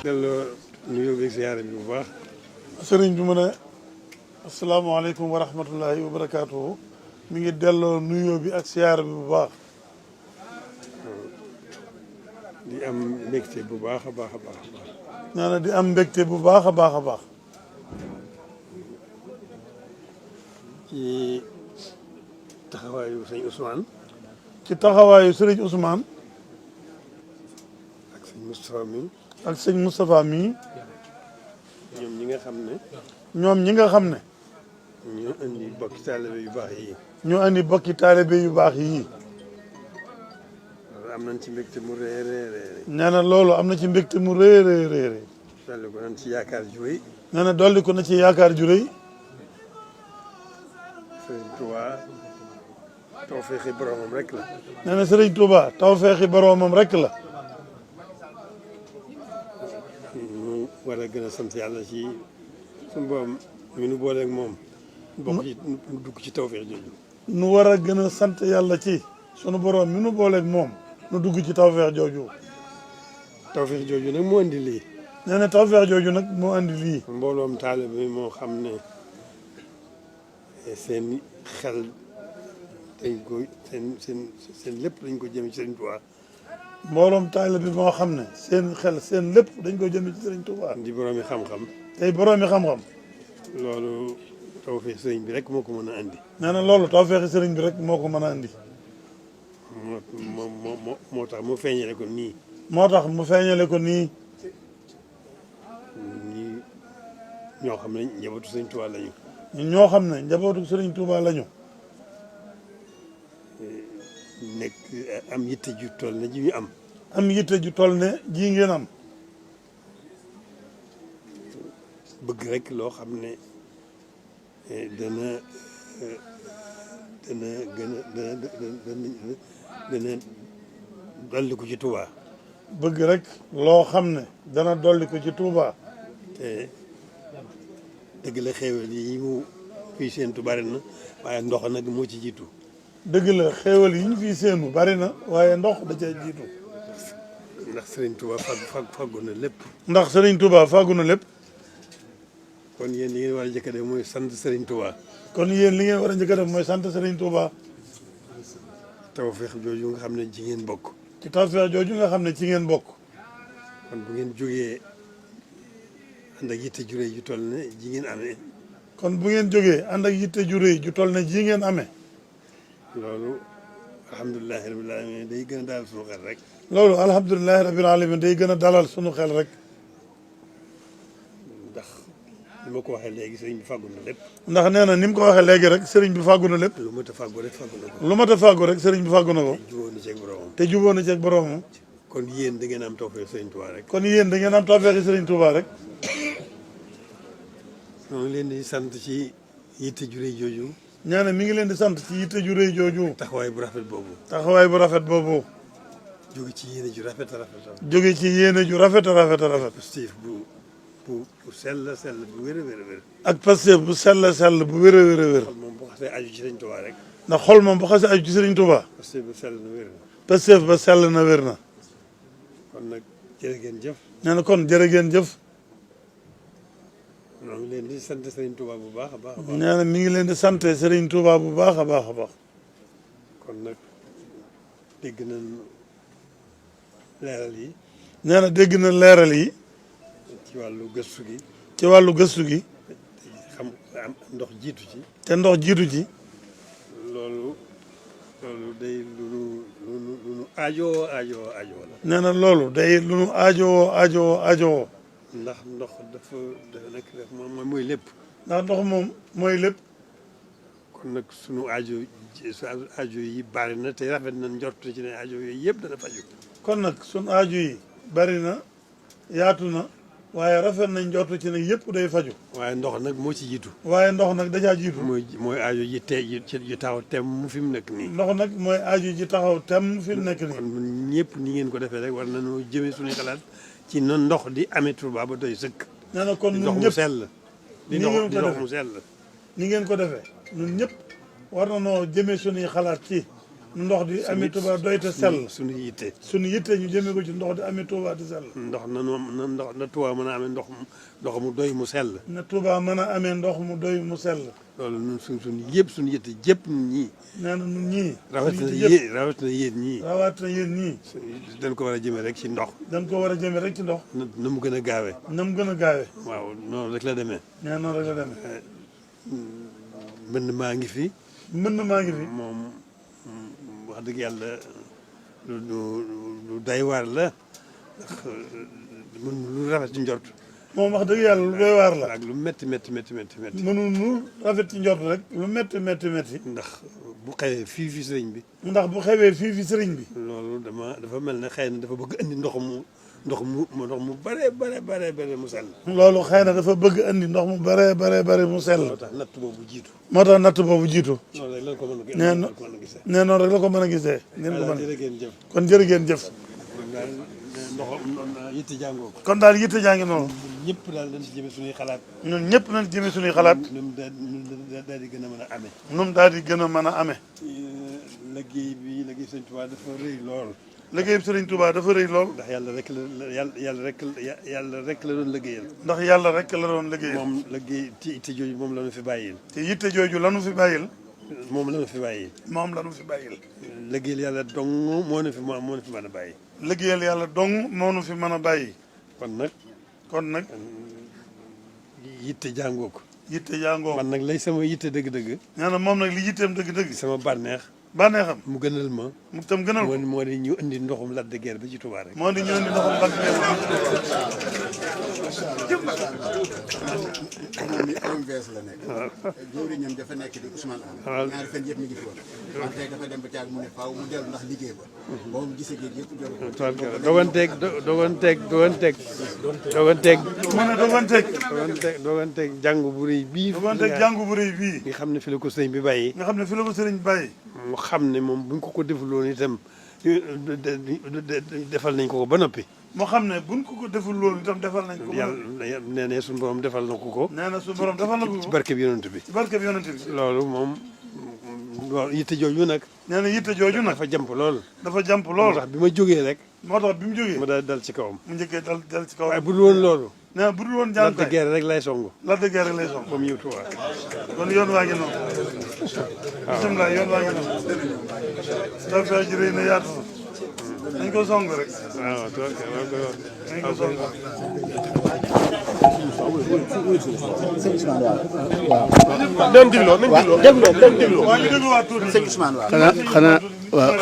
delloo nuyoo beeg ziyaare bi bu baax. sëriñ bi mu ne asalaamaaleykum wa rahmatullahi wa barakaatuhu mi ngi delloo nuyoo bi ak ziyaare bi bu baax. di am mbégte bu baax a baax a baax. nee na di am mbégte bu baax a baax a baax. ci taxawaayu sëñ Ousmane. ci taxawaayu sëriñ Ousmane. ak sëñ Moustapha mi. ak sëñ Moustapha mii. ñoom ñi nga xam ne. ñoom ñi nga xam ne. ñoo indi bokki taalibe yu baax yi. ñu andi bokki taalibe yu baax yii. am nañ ci mbégte mu rëy a rëy. nee na loolu am na ci mbégte mu rëy rëy rëy. dolli ko nañ ci yaakaar ju rëy. nee na dolli ko na ci yaakaar ju rëy. Sëriñ Touba tawfeexi boromam rek la. nee na Sëriñ Touba tawfeexi boromam rek la. ñu war a gën a sant yàlla ci suñu borom mi nu booleeg moom. bokk ci nu dugg ci tawfeex jooju. nu war a gën a sant yàlla ci sunu borom mi nu booleeg moom nu dugg ci tawfeex jooju. tawfeex jooju nag moo andi lii. nee na tawfeex jooju nag moo andi lii. mbooloom taalibe bi moo xam ne seen xel dañ ko seen lépp dañ ko jëme ci Sëriñ Tuubaa. mbooloom taalibe bi moo xam ne seen xel seen lépp dañ ko jëme ci Sëriñ Tuubaa. di boroomi xam-xam. tey boroomi xam-xam. loolu tawfeex sëriñ bi rek moo ko mën a andi. nee na loolu tawfeexi sëriñ bi rek moo ko mën a andi. moo tax mu feeñale ko nii. moo tax mu feeñale ko nii. ñoo xam ne njabootu Sëriñ Tuubaa lañu. ñoo xam ne njabootu Sëriñ Tuubaa lañu. nekk am yitte ju toll ne ji ñu am. am yitte ju toll ne ji ngeen am. bëgg rek loo xam ne dana gën a dana dolli ko ci Tuubaa. bëgg rek loo xam ne dana dolli ko ci Tuubaa. te dëgg la xéewal yi mu fii séentu bari na waaye ndox nag moo ci jiitu. dëgg la xéewal yi ñu fii séenu bari na waaye ndox da cee jiitu. ndax Sëriñ Tuubaa faggu na lépp. ndax Sëriñ Tuubaa faggu na lépp. kon yéen li ngeen war a njëkk a def mooy sant Sëriñ Tuubaa. kon yéen li ngeen war a njëkk a def mooy sant Sëriñ Tuubaa. tawfeex jooju nga xam ne ci ngeen bokk. ci tawfeex jooju nga xam ne ci ngeen bokk. kon bu ngeen jógee ànd ak yitte ju rëy ju toll ne ji ngeen amee. kon bu ngeen jógee ànd ak yitte ju rëy ju toll ne ji ngeen amee. loolu alhamdulilahi rabil alamin day gën a dalal sunu xel rek. loolu alhamdulilahi rabil alamin day gën a dalal sunu xel rek. ndax ni ma ko waxee léegi sëriñ bi fàggu na lépp. ndax nee na ni mu ko waxee léegi rek sëriñ bi fàggu na lépp. lu mat a fàggu rek fàggu na ko. lu mat a fàggu rek sëriñ bi fàggu na ko. jubóo na ceeg boromam. te jubóo na ceeg boromam. kon yéen da ngeen am tawfeex Sëriñ Tuubaa rek. kon yéen da ngeen am tawfeexi Sëriñ Tuubaa rek. ñoo ngi leen di sant ci yitte ju rëy jooju. ñaane mi ngi leen di sant ci yitte ju rëy jooju. taxawaay bu rafet boobu. taxawaay bu rafet boobu. jóge ci yéene ju rafet a rafet. jóge ci yéene ju rafet a rafet a rafet. positif bu sell bu wér a wér a wér. ak Pastef bu sell bu wér a wér a wér. xol moom bu xasee aju ci Sëriñ Tuubaa rek. ndax xol moom bu xasee aju ci Sëriñ Tuubaa. Pastef bu sell na wér na. Pastef ba sell na wér na. kon nag jërë ngeen jëf. nee na kon jërë ngeen jëf. ñoo ngi leen di sant Sëriñ Tuubaa bu baax a baax. nee na mi ngi leen di sant Sëriñ Tuubaa bu baax a baax a baax. kon nag dégg nañ leeral yi. nee na dégg na leeral yi. ci wàllu gëstu gi. ci wàllu gëstu gi. xam am ndox jiitu ci. te ndox jiitu ci. loolu day lu nu aajowoo la. nee na loolu day lu nu aajowoo. ndax ndox dafa nekk moom mooy lépp. ndax ndox moom mooy lépp. kon nag sunu aajo yi bari na te rafet na njort ci ne aajo yooyu yëpp dana faju. kon nag sunu aajo yi bari na yaatu na waaye rafet nañ njort ci ne yëpp day faju. waaye ndox nag moo ci jiitu. waaye ndox nag dajaa jiitu. mooy aajo ji taxaw tem mu fi mu nekk nii. ndox nag mooy aajo ji taxaw tem fi mu nekk nii. kon ñëpp ni ngeen ko defee rek war nañoo jëmee suñuy xalaat ci noonu ndox di amee Tuubaa ba doy sëkk. nee na kon ñun ndox mu ñëpp sell. di ndox mu sell. ni ngeen ko defee ñun ñëpp war na noo jëmee suñuy xalaat ci nu ndox di amee Touba doy te sell. suñu yitte. suñu yitte ñu jëmee ko ci ndox di amee Touba te sell. ndox na Touba mën a amee ndox mu doy mu sell. na Touba mën a amee ndox mu doy mu sell. loolu ñun suñu yitte jëpp ñun ñii. nee na ñun ñii. rawatina yéen ñii. rawatina yéen ñii. dañ ko war a jëmee rek ci ndox. dañ ko war a jëmee rek ci ndox. na mu gën a gaawee. na mu gën a gaawee. waaw noonu rek la demee. nee noonu rek la demee. mbënd maa ngi fi. mbënd maa ngi fi. moom wax dëgg yàlla lu day waar la lu rafet ci njort. moom wax dëgg yàlla lu doy waar la. ak lu métti. mënuñu rafet ci njort rek lu métti. ndax bu xewee fii fi sëriñ bi. ndax bu xewee fii fi sëriñ bi. loolu dafa mel ne xëy na dafa bëgg andi ndox mu bare mu sell. loolu xëy na dafa bëgg andi ndox mu bare mu sell. moo tax natt boobu jiitu. noonu rek la ko mën a gisee. nee noonu rek la ko mën a gisee. kon jërë ngeen jëf. yitte jàngoo ko. kon daal yitte jàngi noonu. ñëpp daal dañ ci jëme suñuy xalaat. ñun ñëpp nañ ci jëme suñuy xalaat. ñun daal di gën a mën a amee. ñun daal di gën a mën a amee. liggéey Sëriñ Touba dafa rëy lool. liggéey bi Sëriñ Touba dafa rëy lool. ndax yàlla rek la doon liggéeyal. ndax yàlla rek la doon liggéeyal. moom liggéey yitte jooju moom la ñu fi bàyyil. te yitte jooju la ñu fi bàyyil. moom la ñu fi bàyyil. moom la ñu fi bàyyil. liggéeyal yàlla dong moo ñu fi mën a bàyyi. liggéeyal yàlla dong moo ñu fi mën a bàyyi. kon nag. yitte jàngoo ko. yitte jàngoo ko. man nag lay sama yitte dëgg-dëgg. nee na moom nag li yitteem dëgg-dëgg. sama bànneexam. mu gënal ma. mu tam gënal ko. moo di ñu indi ndoxum Lac de Guiers ba ci Touba rek. moo di ñu indi ndoxum Lac de Guiers. moom mi OMVS la nekk. waaw jëwriñam dafa nekk di Ousmane Am. waaw ñaari fan yëpp mi ngi fi woon. wante tey dafa dem ba caag mu ne faaw mu dellu ndax liggéey ba. boo mu gisee géej yëpp jël ko. doganteeg jàngu bu rëy bii. nga xam ne fi la ko sëriñ bi bàyyi. mu xam ne moom buñ ko defuloon itam defal nañ ko ba noppi. moo xam ne buñ ko deful loolu itam defal nañ ko. yàlla nee na suñu borom defal na ko. nee na suñu borom defal na ko. ci barke bi yonent bi. loolu moom yitte jooju nag. nee na yitte jooju nag. dafa jàmp lool. moo tax bi ma jógee rek. moo tax bi mu jógee. mu daal dal ci kawam. mu njëkkee dal ci kawam. waaye bu dul woon loolu. nee na bu dul woon jàng Lac de Guiers rek lay songu. Lac de Guiers rek lay songu. ba mu ñëw Touba. kon yoon waa ngi noonu. waaw bisimilah yoon waa ngi noonu. tawfeex ji rëy na yaatu na. nañ ko song rek. waaw nañ ko song. waaw. waaw ñu dégluwaat tuuti. xanaa waaw